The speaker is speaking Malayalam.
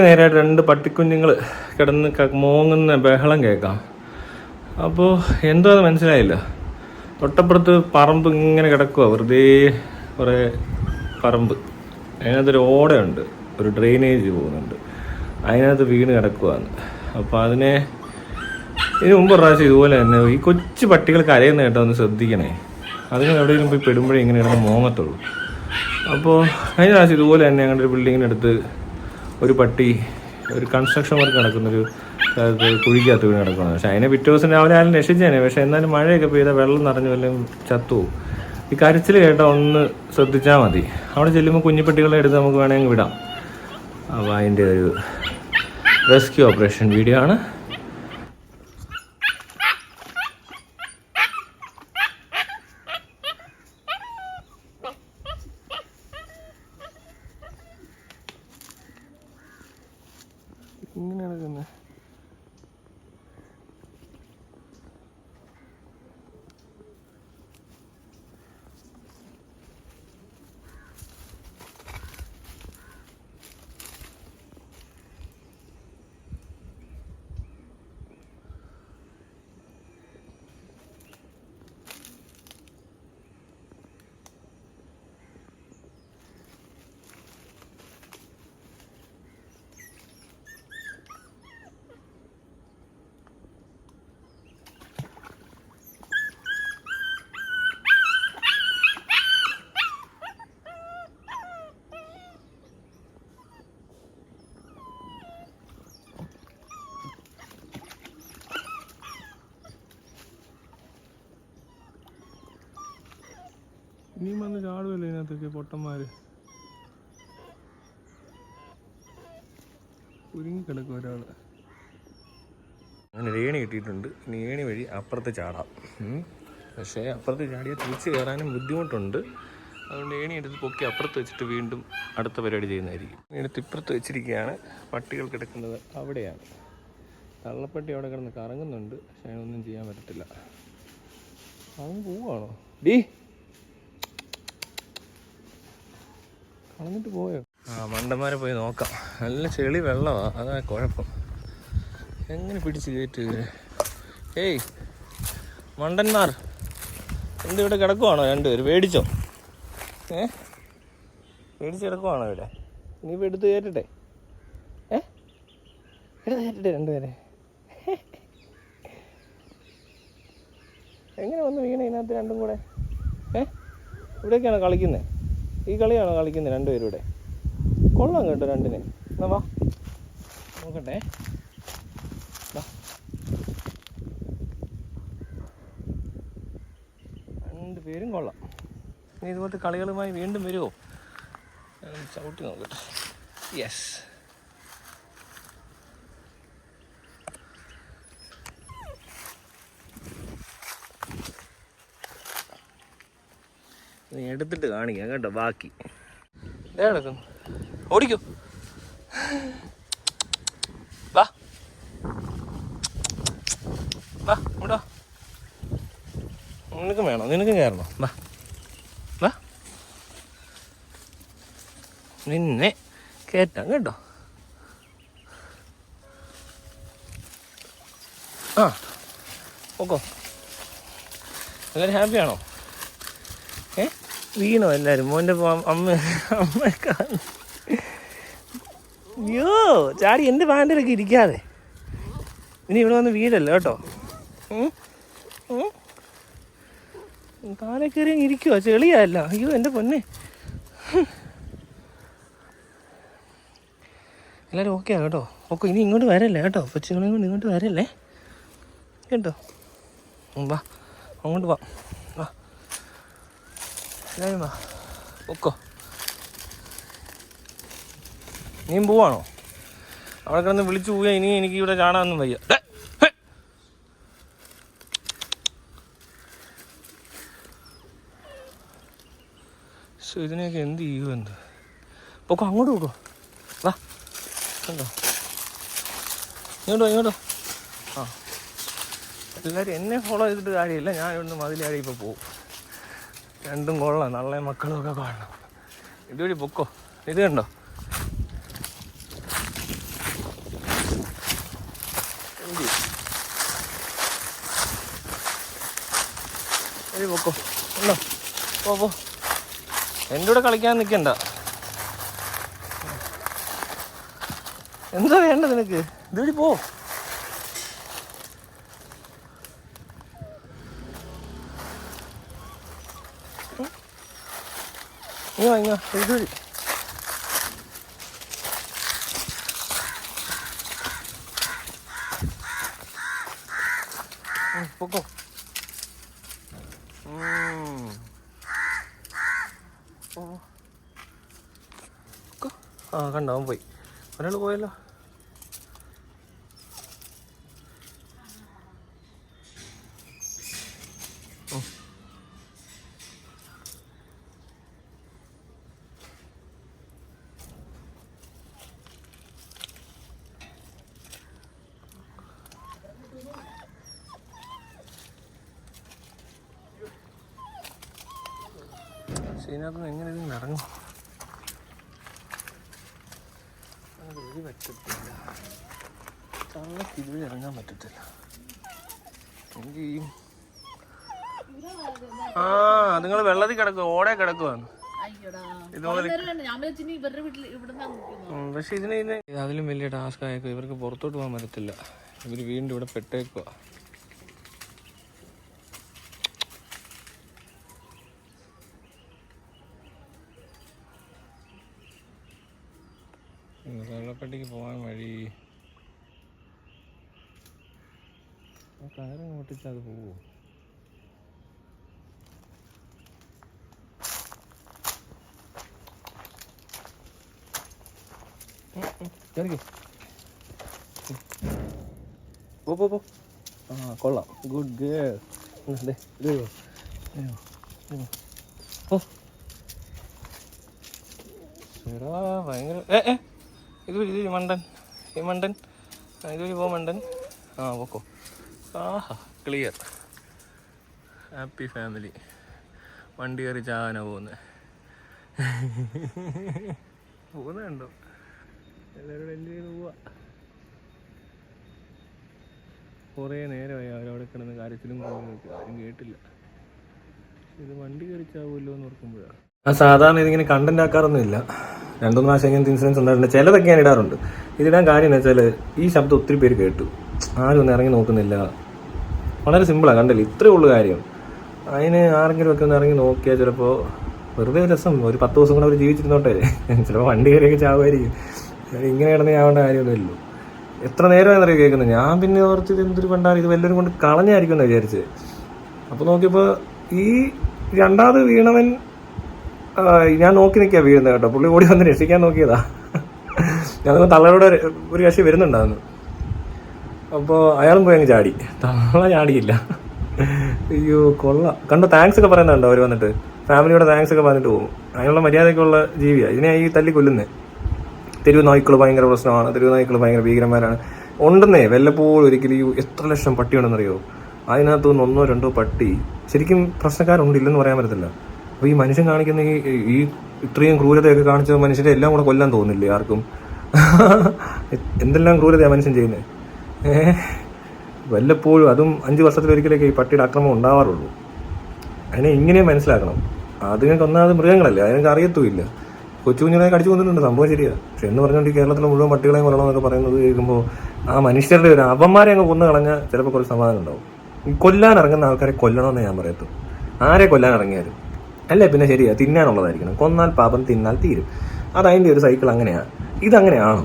നേരായിട്ട് 2 പട്ടിക്കുഞ്ഞുങ്ങൾ കിടന്ന് മോങ്ങുന്ന ബഹളം കേൾക്കാം. അപ്പോൾ എന്തോ അത് മനസ്സിലായില്ല. തൊട്ടപ്പുറത്ത് പറമ്പ് ഇങ്ങനെ കിടക്കുക, വെറുതെ കുറേ പറമ്പ്. അതിനകത്തൊരു ഓടയുണ്ട്, ഒരു ഡ്രെയിനേജ് പോകുന്നുണ്ട്, അതിനകത്ത് വീണ് കിടക്കുകയാണ്. അപ്പോൾ ഇതിന് മുമ്പ് പ്രാവശ്യം ഇതുപോലെ തന്നെ ഈ കൊച്ചു പട്ടികൾ കരയുന്ന കേട്ടോ, ഒന്ന് ശ്രദ്ധിക്കണേ. അതിന് എവിടെയെങ്കിലും പോയി പെടുമ്പോഴേ ഇങ്ങനെ കിടന്ന് മോങ്ങത്തുള്ളൂ. അപ്പോൾ കഴിഞ്ഞ പ്രാവശ്യം ഇതുപോലെ തന്നെ ഞങ്ങളുടെ ഒരു ബിൽഡിങ്ങിനടുത്ത് ഒരു പട്ടി ഒരു കൺസ്ട്രക്ഷൻ വർക്ക് നടക്കുന്നൊരു കുഴിക്കകത്ത് വീണ് കിടക്കുകയാണ്. പക്ഷേ അതിനെ പിറ്റേ ദിവസം രാവിലെ ആരും രക്ഷിച്ചേനെ. പക്ഷേ എന്നാലും മഴയൊക്കെ പെയ്താൽ വെള്ളം നിറഞ്ഞു വല്ലതും ചത്തുപോകും. ഈ കരച്ചിൽ കേട്ടാൽ ഒന്ന് ശ്രദ്ധിച്ചാൽ മതി. അവിടെ ചെല്ലുമ്പോൾ കുഞ്ഞിപ്പട്ടികളെ എടുത്ത് നമുക്ക് വേണമെങ്കിൽ വിടാം. അപ്പോൾ അതിൻ്റെ ഒരു റെസ്ക്യൂ ഓപ്പറേഷൻ വീഡിയോ ആണ്. ഇങ്ങനെ നടക്കുന്നത് ഇനിയും വന്ന് ചാടുമല്ലേ ഇതിനകത്തൊക്കെ പൊട്ടന്മാർ. കുരുങ്ങിക്കിടക്കും ഒരാൾ. അങ്ങനെ ഏണി കിട്ടിയിട്ടുണ്ട്. ഇനി ഏണി വഴി അപ്പുറത്ത് ചാടാം. പക്ഷേ അപ്പുറത്ത് ചാടിയാൽ തിരിച്ച് കയറാനും ബുദ്ധിമുട്ടുണ്ട്. അതുകൊണ്ട് ഏണി എടുത്ത് പൊക്കി അപ്പുറത്ത് വെച്ചിട്ട് വീണ്ടും അടുത്ത പരിപാടി ചെയ്യുന്നതായിരിക്കും. എടുത്ത് ഇപ്പുറത്ത് വെച്ചിരിക്കുകയാണ്. പട്ടികൾ കിടക്കുന്നത് അവിടെയാണ്. തള്ളപ്പട്ടി അവിടെ കിടന്ന് കറങ്ങുന്നുണ്ട്. പക്ഷേ അതിനൊന്നും ചെയ്യാൻ പറ്റത്തില്ല. അവൻ പോവാണോ? ഡീ കളഞ്ഞിട്ട് പോയോ? മണ്ടന്മാരെ പോയി നോക്കാം. നല്ല ചെളി വെള്ളമാണ്, അതാ കുഴപ്പം. എങ്ങനെ പിടിച്ച് കയറ്റ്? ഏയ് മണ്ടന്മാർ, ഇവിടെ കിടക്കുവാണോ രണ്ടുപേര്? പേടിച്ചോ? പേടിച്ച് കിടക്കുവാണോ ഇവിടെ? ഇനിയിപ്പോൾ എടുത്ത് കയറ്റട്ടെ? എടുത്ത് കയറ്റട്ടെ രണ്ടുപേരെ? എങ്ങനെ വന്ന് വീണേ ഇതിനകത്ത് രണ്ടും കൂടെ? ഇവിടെയൊക്കെയാണോ കളിക്കുന്നത്? ഈ കളിയാണോ കളിക്കുന്നത് രണ്ടുപേരും ഇവിടെ? കൊള്ളാം കേട്ടോ രണ്ടിനെ. എന്നാ വാ നോക്കട്ടെ. രണ്ടുപേരും കൊള്ളാം. ഇനി ഇതുപോലത്തെ കളികളുമായി വീണ്ടും വരുമോ? ചവിട്ടി നോക്കട്ടെ. യെസ്, നീ എടുത്തിട്ട് കാണിക്കാം കേട്ടോ. ബാക്കി കിടക്കുന്നു. ഓടിക്കോ, വാ വാ ഇങ്ങോട്ടോ. നിനക്കും വേണോ? നിനക്കും കയറണോ? വാ വാ, നിന്നെ കയറ്റാം കേട്ടോ. ഓക്കോ, എല്ലാവരും ഹാപ്പിയാണോ? വീണോ എല്ലാവരും? മോൻ്റെ അമ്മയൊക്കെ അയ്യോ ചാടി എൻ്റെ പാൻറ്റിലൊക്കെ ഇരിക്കാതെ. ഇനി ഇവിടെ വന്ന് വീടല്ലോ കേട്ടോ. കാലെ കയറി ഇരിക്കുവോ? ചെളിയല്ല. അയ്യോ എൻ്റെ പൊന്നെ. എല്ലാവരും ഓക്കെയാ കേട്ടോ. ഓക്കെ, ഇനി ഇങ്ങോട്ട് വരല്ലേ കേട്ടോ. കൊച്ചുങ്ങളെയും കൊണ്ട് ഇങ്ങോട്ട് വരല്ലേ കേട്ടോ. വാ അങ്ങോട്ട് വാ. വാ എല്ലാവരും വാ. ഓക്കോ, നീയും പോവാണോ? അവിടെ കിടന്ന് വിളിച്ചു പോയാൽ ഇനി എനിക്ക് ഇവിടെ കാണാനൊന്നും വയ്യ. ഇതിനെയൊക്കെ എന്ത് ചെയ്യൂ? എന്ത് പോക്കോ, അങ്ങോട്ട് പോക്കോ. വാ കണ്ടോ, ഇങ്ങോട്ടോ ഇങ്ങോട്ടോ. എല്ലാവരും എന്നെ ഫോളോ ചെയ്തിട്ട് കാര്യമില്ല. ഞാൻ ഇവിടുന്ന് മതിലാടി ഇപ്പോൾ പോവും. രണ്ടും കൊള്ളാം, നല്ല മക്കളും ഒക്കെ കാണണം. ഇതുവഴി പൊക്കോ. ഇത് കണ്ടോ, പൊക്കോ ഉണ്ടോ? പോ എൻ്റെ കൂടെ കളിക്കാൻ നിൽക്കണ്ട. എന്താ വേണ്ടത് നിനക്ക്? ഇതുവഴി പോ. ഇങ്ങോ ഇതുവഴി. പൊക്കോ. ആ കണ്ടോ, അവൻ പോയി. ഒരാൾ പോയല്ലോ. ഇതിനകത്ത് എങ്ങനെ ഇതിന് ഇറങ്ങും? അത് വഴി പറ്റത്തില്ല. തള്ളക്ക് ഇതുവഴി ഇറങ്ങാൻ പറ്റത്തില്ല. എനിക്ക് ഈ നിങ്ങൾ വെള്ളത്തിൽ കിടക്കുക, ഓടെ കിടക്കുവാന്ന് ഇതുപോലെ. പക്ഷെ ഇതിന് അതിലും വലിയ ടാസ്ക് ആയേക്കോ. ഇവർക്ക് പുറത്തോട്ട് പോകാൻ പറ്റത്തില്ല. ഇവർ വീണ്ടും ഇവിടെ പെട്ടേക്കുക. വെള്ളപ്പെട്ടിക്ക് പോകാൻ വഴി കയറ് ഓട്ടിച്ചാൽ അത് പോവോ? പോ. ആ കൊള്ളാം, ഗുഡ് ഗേൾ. ഭയങ്കര ഇത് മണ്ടൻ, ഈ മണ്ടൻ ഇതുവഴി പോ മണ്ടൻ. ആ പോക്കോ. ആഹാ ക്ലിയർ. Happy family. വണ്ടി കയറി ചാന പോകുന്നുണ്ടോ? എല്ലാവരും എൻജോയ് ചെയ്ത് പോവാ. കുറേ നേരമായി അവരവിടെ കിടന്ന് കാര്യത്തിലും ആരും കേട്ടില്ല. ഇത് വണ്ടി കയറി ചാവുമല്ലോ എന്ന് ഓർക്കുമ്പോഴാണ്. സാധാരണ ഇതിങ്ങനെ കണ്ടന്റ് ആക്കാറൊന്നുമില്ല. 2-3 പ്രാവശ്യം ഇങ്ങനത്തെ ഇൻസിഡൻസ് ഉണ്ടായിട്ടുണ്ട്. ചിലതൊക്കെ ഞാൻ ഇടാറുണ്ട്. ഇതിടാൻ കാര്യം എന്ന് വെച്ചാൽ ഈ ശബ്ദം ഒത്തിരി പേര് കേട്ടു, ആരും ഒന്നും ഇറങ്ങി നോക്കുന്നില്ല. വളരെ സിമ്പിളാണ്, കണ്ടില്ല, ഇത്രയേ ഉള്ളൂ കാര്യം. അതിന് ആരെങ്കിലും ഒക്കെ ഒന്ന് ഇറങ്ങി നോക്കിയാൽ ചിലപ്പോൾ വെറുതെ രസം, ഒരു 10 ദിവസം കൂടെ അവർ ജീവിച്ചിരുന്നോട്ടെ. ചിലപ്പോൾ വണ്ടി കയറിയൊക്കെ ചാവുമായിരിക്കും. ഇങ്ങനെ കിടന്ന് ചാവേണ്ട കാര്യമൊന്നുമില്ലല്ലോ. എത്ര നേരമാണെന്നറിയോ കേൾക്കുന്നത്. ഞാൻ പിന്നെ ഓർത്ത് ഇത് എന്തൊരു കണ്ടാൽ ഇത് വല്ലവരും കൊണ്ട് കളഞ്ഞായിരിക്കും എന്ന് വിചാരിച്ച്. അപ്പോൾ നോക്കിയപ്പോൾ ഈ രണ്ടാമത് വീണവൻ ഞാൻ നോക്കി നിൽക്കുക വീഴുന്നത് കേട്ടോ. പുള്ളി ഓടി വന്ന് രക്ഷിക്കാൻ നോക്കിയതാ. ഞാൻ തള്ളയുടെ ഒരു കക്ഷി വരുന്നുണ്ടായിരുന്നു. അപ്പോൾ അയാളും പോയി അങ്ങ് ചാടി. തള്ള ചാടിയില്ല. അയ്യോ കൊള്ളാം. കണ്ടോ, താങ്ക്സ് ഒക്കെ പറയുന്നുണ്ടോ അവർ വന്നിട്ട്, ഫാമിലിയോടെ താങ്ക്സ് ഒക്കെ പറഞ്ഞിട്ട് പോകും. അതിനുള്ള മര്യാദയ്ക്കുള്ള ജീവിയാണ്. ഇതിനെ ഈ തല്ലി കൊല്ലുന്നേ. തെരുവ് നായ്ക്കൾ ഭയങ്കര പ്രശ്നമാണ്, തെരുവ് നായ്ക്കൾ ഭയങ്കര ഭീകരന്മാരാണ്. ഉണ്ടെന്നേ, വല്ലപ്പോഴും ഒരിക്കലും എത്ര ലക്ഷം പട്ടി ഉണ്ടെന്നറിയോ? അതിനകത്ത് 1-2 പട്ടി ശരിക്കും പ്രശ്നക്കാരുണ്ടില്ലെന്ന് പറയാൻ പറ്റത്തില്ല. അപ്പോൾ ഈ മനുഷ്യൻ കാണിക്കുന്ന ഈ ഇത്രയും ക്രൂരതയൊക്കെ കാണിച്ച മനുഷ്യരെ എല്ലാം കൂടെ കൊല്ലാൻ തോന്നില്ലേ ആർക്കും? എന്തെല്ലാം ക്രൂരതയാണ് മനുഷ്യൻ ചെയ്യുന്നത്. വല്ലപ്പോഴും, അതും 5 വർഷത്തിലൊരിക്കലൊക്കെ ഈ പട്ടിയുടെ അക്രമം ഉണ്ടാവാറുള്ളൂ. അതിനെ ഇങ്ങനെ മനസ്സിലാക്കണം. അതുങ്ങൾക്ക് ഒന്നാമത് മൃഗങ്ങളല്ലേ, അതിനൊക്കെ അറിയത്തുമില്ല. കൊച്ചു കുഞ്ഞുങ്ങളെ കടിച്ചു കൊന്നിട്ടുണ്ട്, സംഭവം ശരിയാണ്. പക്ഷെ എന്ന് പറഞ്ഞുകൊണ്ട് ഈ കേരളത്തിലെ മുഴുവൻ പട്ടികളെയും കൊല്ലണമെന്നൊക്കെ പറയുന്നത് കേൾക്കുമ്പോൾ ആ മനുഷ്യരുടെ ഒരു അവന്മാരെ അങ്ങ് കൊന്നു കളഞ്ഞാൽ ചിലപ്പോൾ കുറച്ച് സമാധാനം ഉണ്ടാവും. ഈ കൊല്ലാൻ ഇറങ്ങുന്ന ആൾക്കാരെ കൊല്ലണമെന്ന് ഞാൻ പറയത്തു. ആരെ കൊല്ലാൻ ഇറങ്ങിയാലും അല്ലേ പിന്നെ ശരിയാ, തിന്നാനുള്ളതായിരിക്കണം. കൊന്നാൽ പാപം, തിന്നാൽ തീരും. അതതിൻ്റെ ഒരു സൈക്കിൾ അങ്ങനെയാണ്. ഇതങ്ങനെയാണോ?